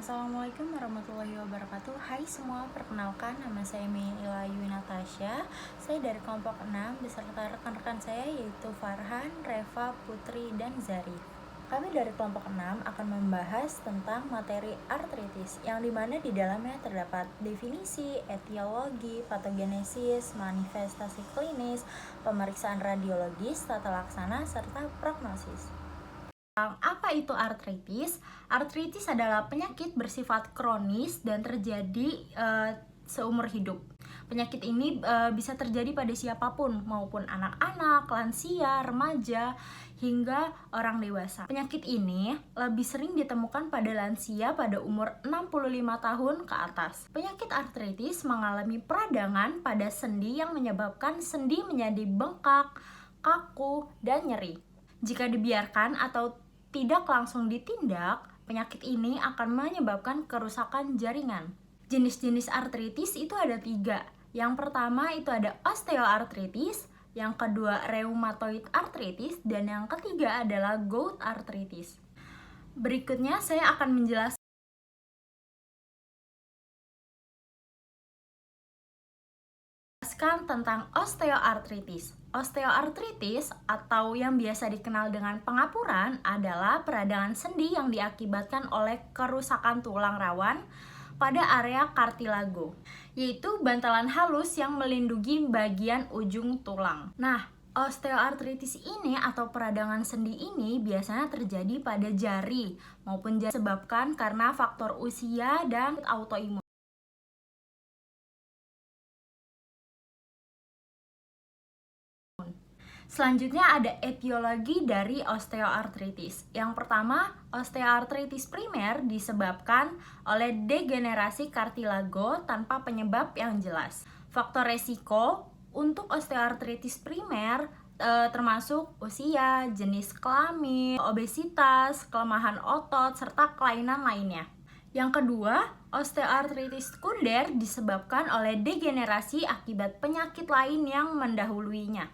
Assalamualaikum warahmatullahi wabarakatuh. Hai semua, perkenalkan nama saya Meila Yui Natasha. Saya dari kelompok 6 beserta rekan-rekan saya yaitu Farhan, Reva, Putri, dan Zari. Kami dari kelompok 6 akan membahas tentang materi artritis yang dimana di dalamnya terdapat definisi, etiologi, patogenesis, manifestasi klinis, pemeriksaan radiologis, tata laksana, serta prognosis. Apa itu artritis? Artritis adalah penyakit bersifat kronis dan terjadi seumur hidup. Penyakit ini bisa terjadi pada siapapun, maupun anak-anak, lansia, remaja, hingga orang dewasa. Penyakit ini lebih sering ditemukan pada lansia pada umur 65 tahun ke atas. Penyakit artritis mengalami peradangan pada sendi yang menyebabkan sendi menjadi bengkak, kaku, dan nyeri. Jika dibiarkan atau tidak langsung ditindak, penyakit ini akan menyebabkan kerusakan jaringan. Jenis-jenis artritis itu ada 3. Yang pertama itu ada osteoartritis, yang kedua rheumatoid arthritis, dan yang ketiga adalah gout arthritis. Berikutnya saya akan menjelaskan tentang osteoartritis. Osteoartritis atau yang biasa dikenal dengan pengapuran adalah peradangan sendi yang diakibatkan oleh kerusakan tulang rawan pada area kartilago, yaitu bantalan halus yang melindungi bagian ujung tulang. Nah, osteoartritis ini atau peradangan sendi ini biasanya terjadi pada jari maupun disebabkan karena faktor usia dan autoimun. Selanjutnya ada etiologi dari osteoartritis. Yang pertama, osteoartritis primer disebabkan oleh degenerasi kartilago tanpa penyebab yang jelas. Faktor resiko untuk osteoartritis primer termasuk usia, jenis kelamin, obesitas, kelemahan otot, serta kelainan lainnya. Yang kedua, osteoartritis sekunder disebabkan oleh degenerasi akibat penyakit lain yang mendahuluinya.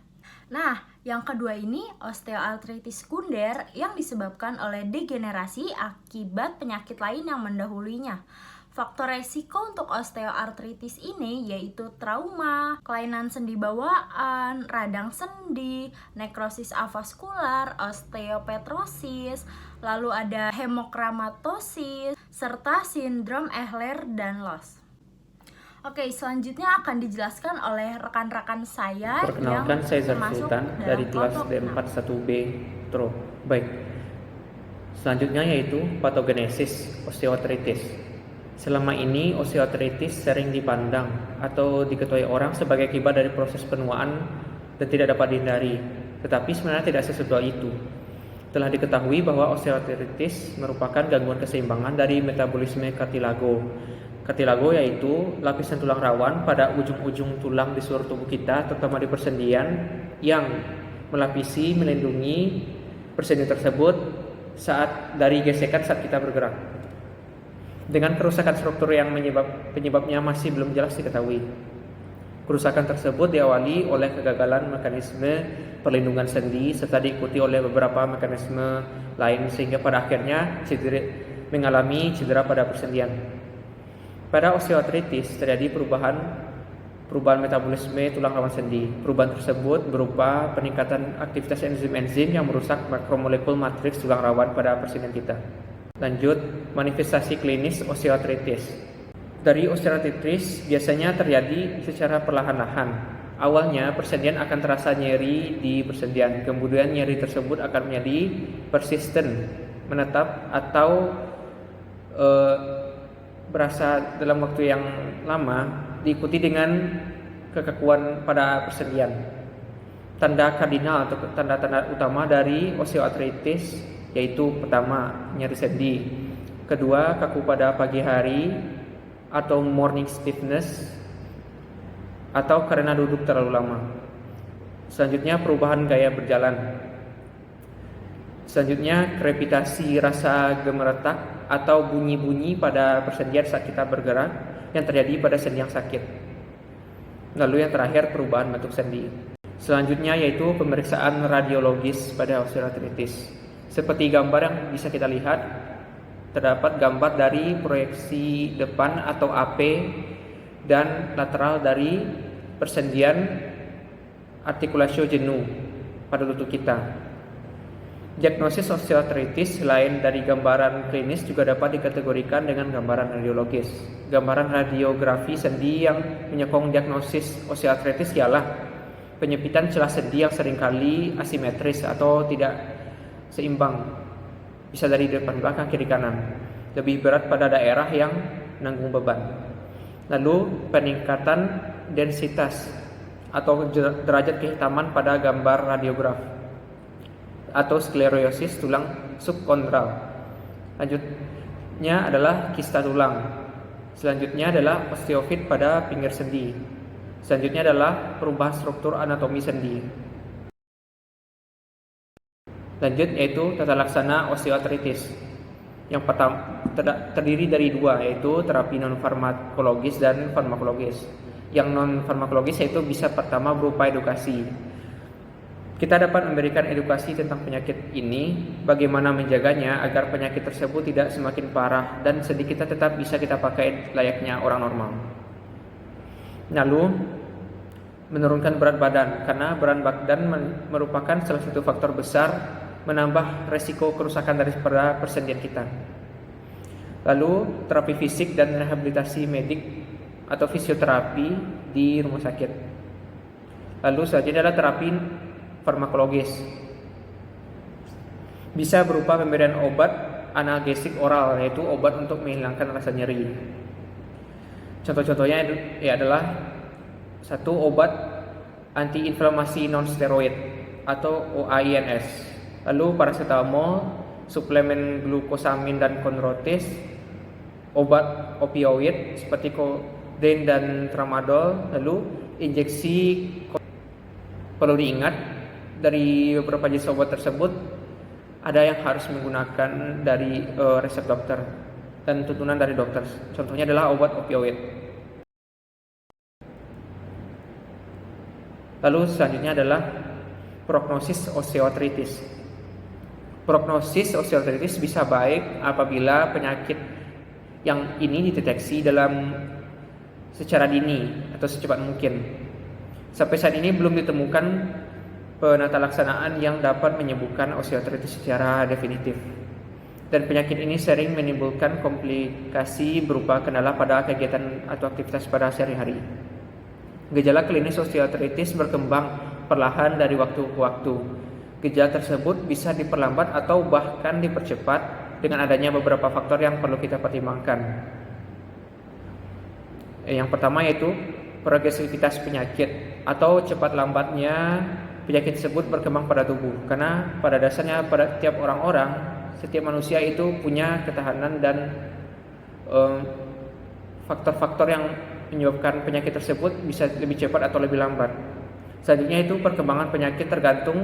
Nah, yang kedua ini osteoartritis sekunder yang disebabkan oleh degenerasi akibat penyakit lain yang mendahulunya. Faktor resiko untuk osteoartritis ini yaitu trauma, kelainan sendi bawaan, radang sendi, nekrosis avaskular, osteopetrosis, lalu ada hemokramatosis, serta sindrom Ehlers-Danlos. Oke, selanjutnya akan dijelaskan oleh rekan-rekan saya. Perkenalkan, saya Zar Sultan dari kelas D41B Tro. Baik. Selanjutnya yaitu patogenesis osteoartritis. Selama ini osteoartritis sering dipandang atau diketahui orang sebagai akibat dari proses penuaan dan tidak dapat dihindari. Tetapi sebenarnya tidak sesudah itu. Telah diketahui bahwa osteoartritis merupakan gangguan keseimbangan dari metabolisme kartilago. Kartilago yaitu lapisan tulang rawan pada ujung-ujung tulang di seluruh tubuh kita, terutama di persendian, yang melindungi persendian tersebut dari gesekan saat kita bergerak. Dengan kerusakan struktur yang penyebabnya masih belum jelas diketahui. Kerusakan tersebut diawali oleh kegagalan mekanisme perlindungan sendi serta diikuti oleh beberapa mekanisme lain sehingga pada akhirnya mengalami cedera pada persendian. Pada osteoartritis terjadi perubahan metabolisme tulang rawan sendi. Perubahan tersebut berupa peningkatan aktivitas enzim-enzim yang merusak makromolekul matriks tulang rawan pada persendian kita. Lanjut, manifestasi klinis osteoartritis. Dari osteoartritis biasanya terjadi secara perlahan-lahan. Awalnya persendian akan terasa nyeri di persendian, kemudian nyeri tersebut akan menjadi persisten, menetap atau berasa dalam waktu yang lama, diikuti dengan kekakuan pada persendian. Tanda kardinal atau tanda-tanda utama dari osteoartritis yaitu pertama, nyeri sendi, kedua, kaku pada pagi hari atau morning stiffness atau karena duduk terlalu lama. Selanjutnya, perubahan gaya berjalan. Selanjutnya, krepitasi rasa gemeretak atau bunyi-bunyi pada persendian saat kita bergerak yang terjadi pada sendi yang sakit. Lalu yang terakhir, perubahan bentuk sendi. Selanjutnya yaitu pemeriksaan radiologis pada osteoartritis. Seperti gambar yang bisa kita lihat, Terdapat gambar dari proyeksi depan atau AP dan lateral dari persendian artikulasio jenuh pada lutut kita. Diagnosis osteoartritis selain dari gambaran klinis juga dapat dikategorikan dengan gambaran radiologis. Gambaran radiografi sendi yang menyokong diagnosis osteoartritis ialah penyempitan celah sendi yang seringkali asimetris atau tidak seimbang, bisa dari depan belakang kiri kanan, lebih berat pada daerah yang menanggung beban. Lalu peningkatan densitas atau derajat kehitaman pada gambar radiograf atau sklerosis tulang subkondral. Lanjutnya adalah kista tulang. Selanjutnya adalah osteofit pada pinggir sendi. Selanjutnya adalah perubahan struktur anatomi sendi. Lanjut yaitu tata laksana osteoartritis. Yang pertama terdiri dari dua, yaitu terapi non farmakologis dan farmakologis. Yang non farmakologis yaitu bisa pertama berupa edukasi. Kita dapat memberikan edukasi tentang penyakit ini, bagaimana menjaganya agar penyakit tersebut tidak semakin parah dan sendi kita tetap bisa kita pakai layaknya orang normal. Lalu menurunkan berat badan, karena berat badan merupakan salah satu faktor besar menambah resiko kerusakan daripada persendian kita. Lalu terapi fisik dan rehabilitasi medik atau fisioterapi di rumah sakit. Lalu selanjutnya adalah terapi farmakologis. Bisa berupa pemberian obat analgesik oral, yaitu obat untuk menghilangkan rasa nyeri. Contoh-contohnya adalah satu, obat antiinflamasi non steroid atau OAINS. Lalu paracetamol, suplemen glukosamin dan konrotis, obat opioid seperti kodein dan tramadol. Lalu injeksi. Perlu diingat dari beberapa jenis obat tersebut ada yang harus menggunakan dari resep dokter dan tuntunan dari dokter. Contohnya adalah obat opioid. Lalu selanjutnya adalah prognosis osteoartritis. Prognosis osteoartritis bisa baik apabila penyakit yang ini dideteksi secara dini atau secepat mungkin. Sampai saat ini belum ditemukan penata laksanaan yang dapat menyembuhkan osteoartritis secara definitif. Dan penyakit ini sering menimbulkan komplikasi berupa kendala pada kegiatan atau aktivitas pada sehari-hari. Gejala klinis osteoartritis berkembang perlahan dari waktu ke waktu. Gejala tersebut bisa diperlambat atau bahkan dipercepat dengan adanya beberapa faktor yang perlu kita pertimbangkan. Yang pertama yaitu progresivitas penyakit atau cepat lambatnya penyakit tersebut berkembang pada tubuh. Karena pada dasarnya pada setiap setiap manusia itu punya ketahanan dan faktor-faktor yang menyebabkan penyakit tersebut bisa lebih cepat atau lebih lambat. Selanjutnya itu perkembangan penyakit tergantung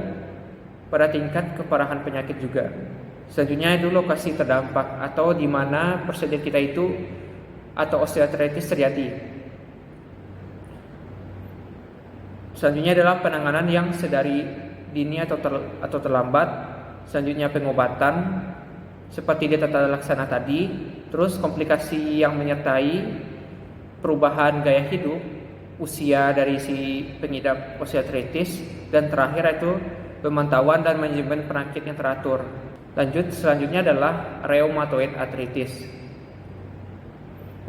pada tingkat keparahan penyakit juga. Selanjutnya itu lokasi terdampak atau di mana persendian kita itu atau osteoartritis terjadi. Selanjutnya adalah penanganan yang sedari dini atau terlambat. Selanjutnya pengobatan seperti di tata laksana tadi. Terus komplikasi yang menyertai perubahan gaya hidup, usia dari si pengidap osteoartritis, dan terakhir itu pemantauan dan manajemen penyakit yang teratur. Selanjutnya adalah rheumatoid arthritis.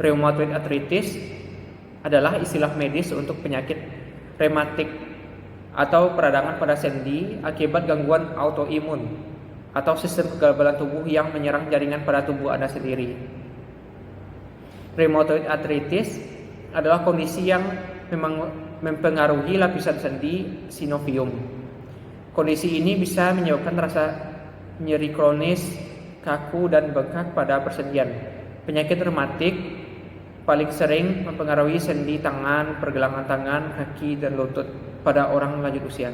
Rheumatoid arthritis adalah istilah medis untuk penyakit rematik atau peradangan pada sendi akibat gangguan autoimun atau sistem kekebalan tubuh yang menyerang jaringan pada tubuh Anda sendiri. Rheumatoid arthritis adalah kondisi yang memang mempengaruhi lapisan sendi sinovium. Kondisi ini bisa menyebabkan rasa nyeri kronis, kaku, dan bengkak pada persendian. Penyakit rematik paling sering mempengaruhi sendi tangan, pergelangan tangan, kaki, dan lutut pada orang lanjut usia.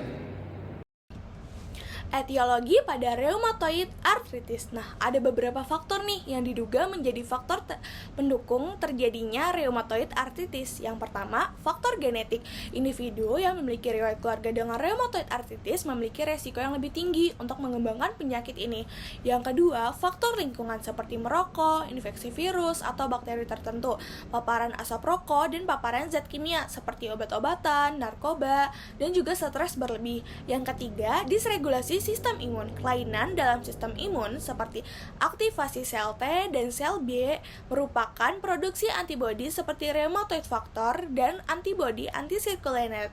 Etiologi pada rheumatoid arthritis. Nah, ada beberapa faktor nih yang diduga menjadi faktor pendukung terjadinya rheumatoid arthritis. Yang pertama, faktor genetik. Individu yang memiliki riwayat keluarga dengan rheumatoid arthritis memiliki resiko yang lebih tinggi untuk mengembangkan penyakit ini. Yang kedua, faktor lingkungan seperti merokok, infeksi virus atau bakteri tertentu, paparan asap rokok, dan paparan zat kimia seperti obat-obatan, narkoba, dan juga stres berlebih. Yang ketiga, disregulasi sistem imun. Kelainan dalam sistem imun seperti aktivasi sel T dan sel B merupakan produksi antibodi seperti rheumatoid factor dan antibodi anti-circulated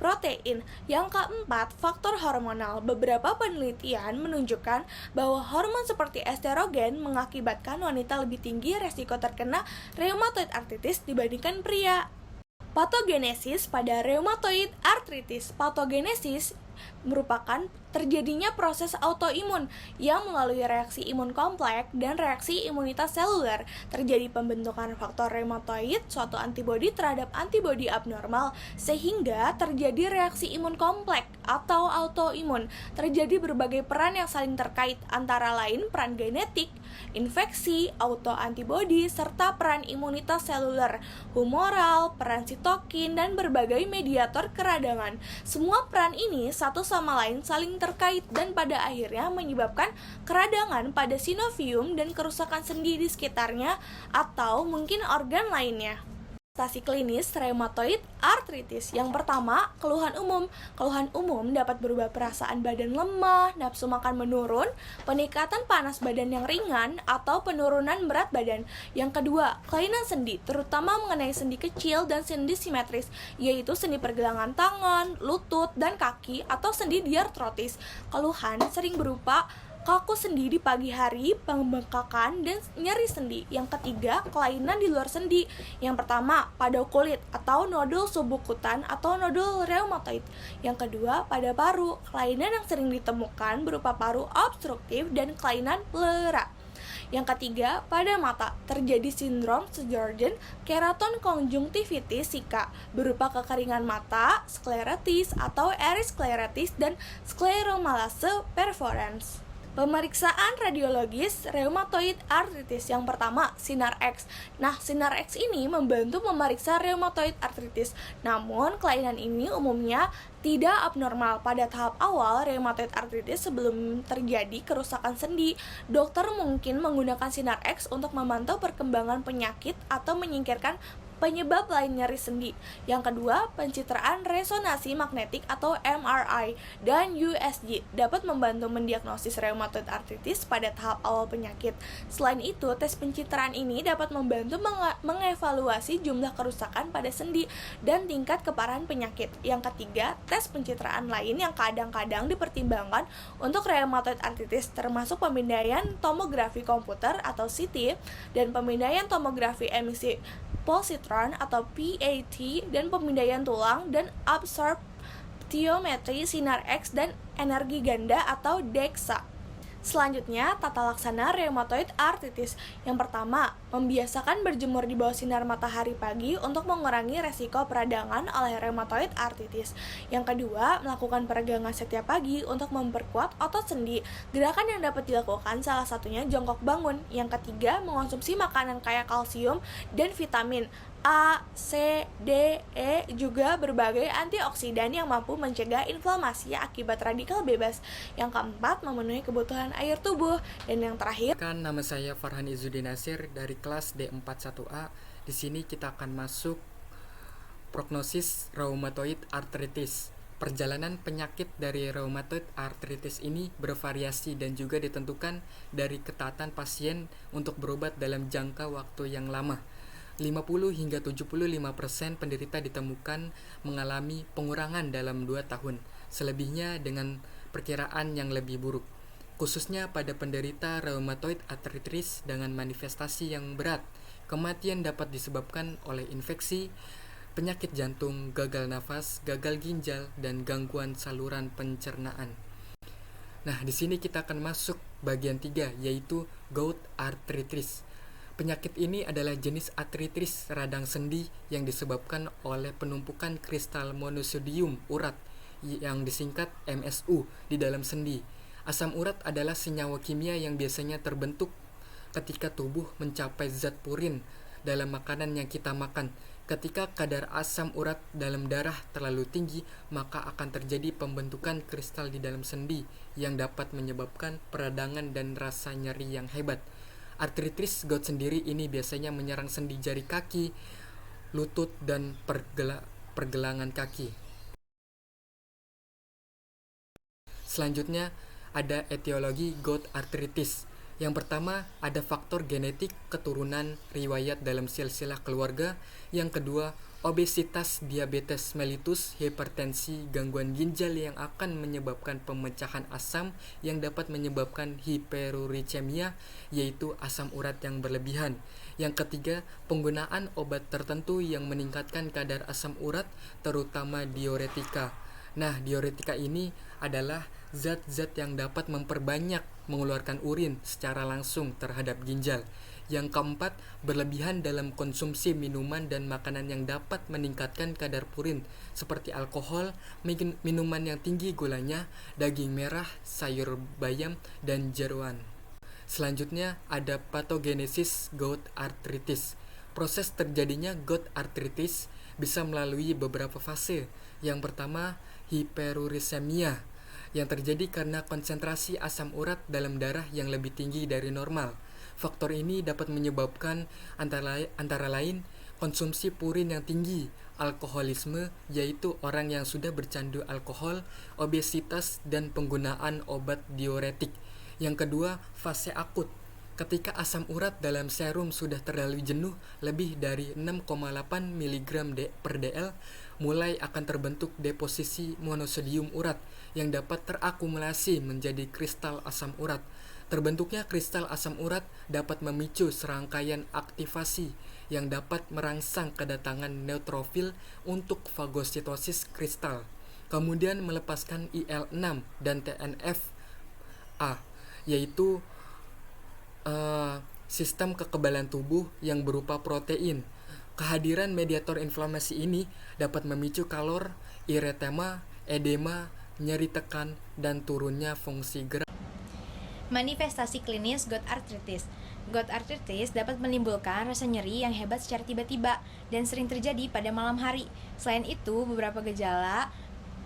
protein. Yang keempat, faktor hormonal. Beberapa penelitian menunjukkan bahwa hormon seperti estrogen mengakibatkan wanita lebih tinggi resiko terkena rheumatoid arthritis dibandingkan pria. Patogenesis pada rheumatoid arthritis. Patogenesis merupakan terjadinya proses autoimun yang melalui reaksi imun kompleks dan reaksi imunitas seluler. Terjadi pembentukan faktor rheumatoid, suatu antibodi terhadap antibodi abnormal, sehingga terjadi reaksi imun kompleks atau autoimun. Terjadi berbagai peran yang saling terkait, antara lain peran genetik, infeksi, autoantibodi, serta peran imunitas seluler, humoral, peran sitokin, dan berbagai mediator keradangan. Semua peran ini satu sama lain saling terkait dan pada akhirnya menyebabkan keradangan pada sinovium dan kerusakan sendi di sekitarnya atau mungkin organ lainnya. Manifestasi klinis rheumatoid arthritis. Yang pertama, keluhan umum. Keluhan umum dapat berupa perasaan badan lemah, nafsu makan menurun, peningkatan panas badan yang ringan, atau penurunan berat badan. Yang kedua, kelainan sendi, terutama mengenai sendi kecil dan sendi simetris, yaitu sendi pergelangan tangan, lutut, dan kaki, atau sendi diartrotis. Keluhan sering berupa kaku sendi di pagi hari, pembengkakan, dan nyeri sendi. Yang ketiga, kelainan di luar sendi. Yang pertama, pada kulit atau nodul subkutan atau nodul rheumatoid. Yang kedua, pada paru. Kelainan yang sering ditemukan berupa paru obstruktif dan kelainan pleura. Yang ketiga, pada mata, terjadi sindrom Sjögren keraton konjungtivitis Zika berupa kekeringan mata, sklerotis atau eriskleritis, dan skleromalace perforans. Pemeriksaan radiologis rheumatoid arthritis. Yang pertama, sinar X. Nah, sinar X ini membantu memeriksa rheumatoid arthritis. Namun, kelainan ini umumnya tidak abnormal pada tahap awal rheumatoid arthritis sebelum terjadi kerusakan sendi. Dokter mungkin menggunakan sinar X untuk memantau perkembangan penyakit atau menyingkirkan penyebab lain nyeri sendi. Yang kedua, pencitraan resonansi magnetik atau MRI dan USG dapat membantu mendiagnosis rheumatoid arthritis pada tahap awal penyakit. Selain itu, tes pencitraan ini dapat membantu mengevaluasi jumlah kerusakan pada sendi dan tingkat keparahan penyakit. Yang ketiga, tes pencitraan lain yang kadang-kadang dipertimbangkan untuk rheumatoid arthritis termasuk pemindaian tomografi komputer atau CT dan pemindaian tomografi emisi positron atau PAT dan pemindaian tulang dan absorptiometri sinar X dan energi ganda atau DEXA. Selanjutnya, tata laksana rheumatoid arthritis. Yang pertama, membiasakan berjemur di bawah sinar matahari pagi untuk mengurangi resiko peradangan oleh rheumatoid arthritis. Yang kedua, melakukan peregangan setiap pagi untuk memperkuat otot sendi. Gerakan yang dapat dilakukan salah satunya jongkok bangun. Yang ketiga, mengonsumsi makanan kaya kalsium dan vitamin A, C, D, E, juga berbagai antioksidan yang mampu mencegah inflamasi akibat radikal bebas. Yang keempat, memenuhi kebutuhan air tubuh. Dan yang terakhir, nama saya Farhan Izzuddin Nasir dari kelas D41A. Di sini kita akan masuk prognosis rheumatoid arthritis. Perjalanan penyakit dari rheumatoid arthritis ini bervariasi dan juga ditentukan dari ketaatan pasien untuk berobat dalam jangka waktu yang lama. 50 hingga 75% penderita ditemukan mengalami pengurangan dalam 2 tahun, selebihnya dengan perkiraan yang lebih buruk. Khususnya pada penderita rheumatoid arthritis dengan manifestasi yang berat, kematian dapat disebabkan oleh infeksi, penyakit jantung, gagal nafas, gagal ginjal, dan gangguan saluran pencernaan. Nah, di sini kita akan masuk bagian 3, yaitu gout arthritis. Penyakit ini adalah jenis artritis radang sendi yang disebabkan oleh penumpukan kristal monosodium urat yang disingkat MSU di dalam sendi. Asam urat adalah senyawa kimia yang biasanya terbentuk ketika tubuh mencapai zat purin dalam makanan yang kita makan. Ketika kadar asam urat dalam darah terlalu tinggi, maka akan terjadi pembentukan kristal di dalam sendi yang dapat menyebabkan peradangan dan rasa nyeri yang hebat. Artritis gout sendiri ini biasanya menyerang sendi jari kaki, lutut, dan pergelangan kaki. Selanjutnya ada etiologi gout artritis. Yang pertama, ada faktor genetik keturunan riwayat dalam silsilah keluarga. Yang kedua, obesitas, diabetes mellitus, hipertensi, gangguan ginjal yang akan menyebabkan pemecahan asam yang dapat menyebabkan hiperuricemia, yaitu asam urat yang berlebihan. Yang ketiga, penggunaan obat tertentu yang meningkatkan kadar asam urat, terutama diuretika. Nah, diuretika ini adalah zat-zat yang dapat memperbanyak mengeluarkan urin secara langsung terhadap ginjal. Yang keempat, berlebihan dalam konsumsi minuman dan makanan yang dapat meningkatkan kadar purin seperti alkohol, minuman yang tinggi gulanya, daging merah, sayur bayam, dan jeroan. Selanjutnya ada patogenesis gout arthritis. Proses terjadinya gout arthritis bisa melalui beberapa fase. Yang pertama, hiperuricemia yang terjadi karena konsentrasi asam urat dalam darah yang lebih tinggi dari normal. Faktor ini dapat menyebabkan antara lain konsumsi purin yang tinggi, alkoholisme, yaitu orang yang sudah bercandu alkohol, obesitas, dan penggunaan obat diuretik. Yang kedua, fase akut. Ketika asam urat dalam serum sudah terlalu jenuh lebih dari 6,8 mg per dl, mulai akan terbentuk deposisi monosodium urat yang dapat terakumulasi menjadi kristal asam urat. Terbentuknya kristal asam urat dapat memicu serangkaian aktivasi yang dapat merangsang kedatangan neutrofil untuk fagositosis kristal, kemudian melepaskan IL-6 dan TNF-A, yaitu sistem kekebalan tubuh yang berupa protein. Kehadiran mediator inflamasi ini dapat memicu kalor, eritema, edema, nyeri tekan, dan turunnya fungsi gerak. Manifestasi klinis gout arthritis. Gout arthritis dapat menimbulkan rasa nyeri yang hebat secara tiba-tiba dan sering terjadi pada malam hari. Selain itu, beberapa gejala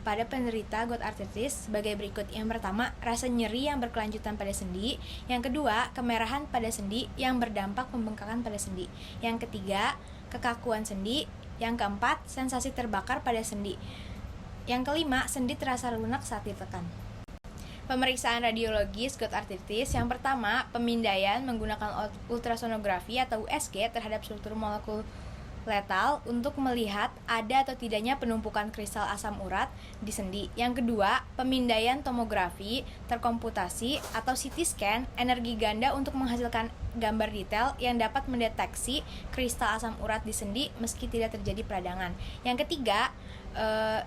pada penderita gout arthritis sebagai berikut. Yang pertama, rasa nyeri yang berkelanjutan pada sendi. Yang kedua, kemerahan pada sendi yang berdampak pembengkakan pada sendi. Yang ketiga, kekakuan sendi. Yang keempat, sensasi terbakar pada sendi. Yang kelima, sendi terasa lunak saat ditekan. Pemeriksaan radiologis gout arthritis. Yang pertama, pemindaian menggunakan ultrasonografi atau USG terhadap struktur molekul letal untuk melihat ada atau tidaknya penumpukan kristal asam urat di sendi. Yang kedua, pemindaian tomografi terkomputasi atau CT scan energi ganda untuk menghasilkan gambar detail yang dapat mendeteksi kristal asam urat di sendi meski tidak terjadi peradangan. Yang ketiga,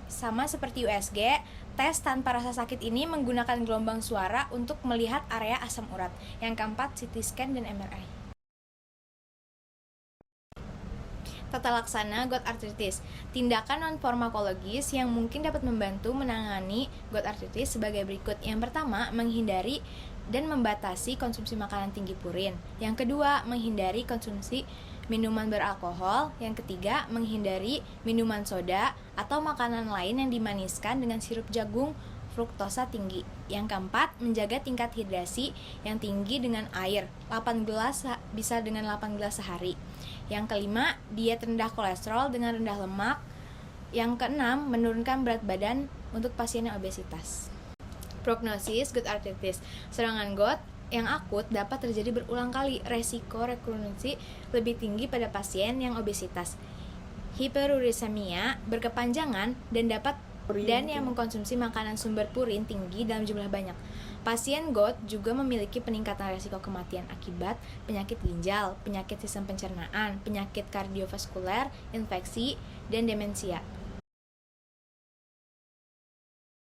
sama seperti USG, tes tanpa rasa sakit ini menggunakan gelombang suara untuk melihat area asam urat. Yang keempat, CT scan dan MRI. Tata laksana gout arthritis. Tindakan non-farmakologis yang mungkin dapat membantu menangani gout arthritis sebagai berikut. Yang pertama, menghindari dan membatasi konsumsi makanan tinggi purin. Yang kedua, menghindari konsumsi minuman beralkohol. Yang ketiga, menghindari minuman soda atau makanan lain yang dimaniskan dengan sirup jagung fruktosa tinggi. Yang keempat, menjaga tingkat hidrasi yang tinggi dengan air 8 gelas bisa dengan 8 gelas sehari. Yang kelima, diet rendah kolesterol dengan rendah lemak. Yang keenam, menurunkan berat badan untuk pasien yang obesitas. Prognosis gout arthritis. Serangan gout yang akut dapat terjadi berulang kali. Resiko rekurrensi lebih tinggi pada pasien yang obesitas, hiperuricemia berkepanjangan dan yang mengkonsumsi makanan sumber purin tinggi dalam jumlah banyak. Pasien gout juga memiliki peningkatan resiko kematian akibat penyakit ginjal, penyakit sistem pencernaan, penyakit kardiovaskuler, infeksi, dan demensia.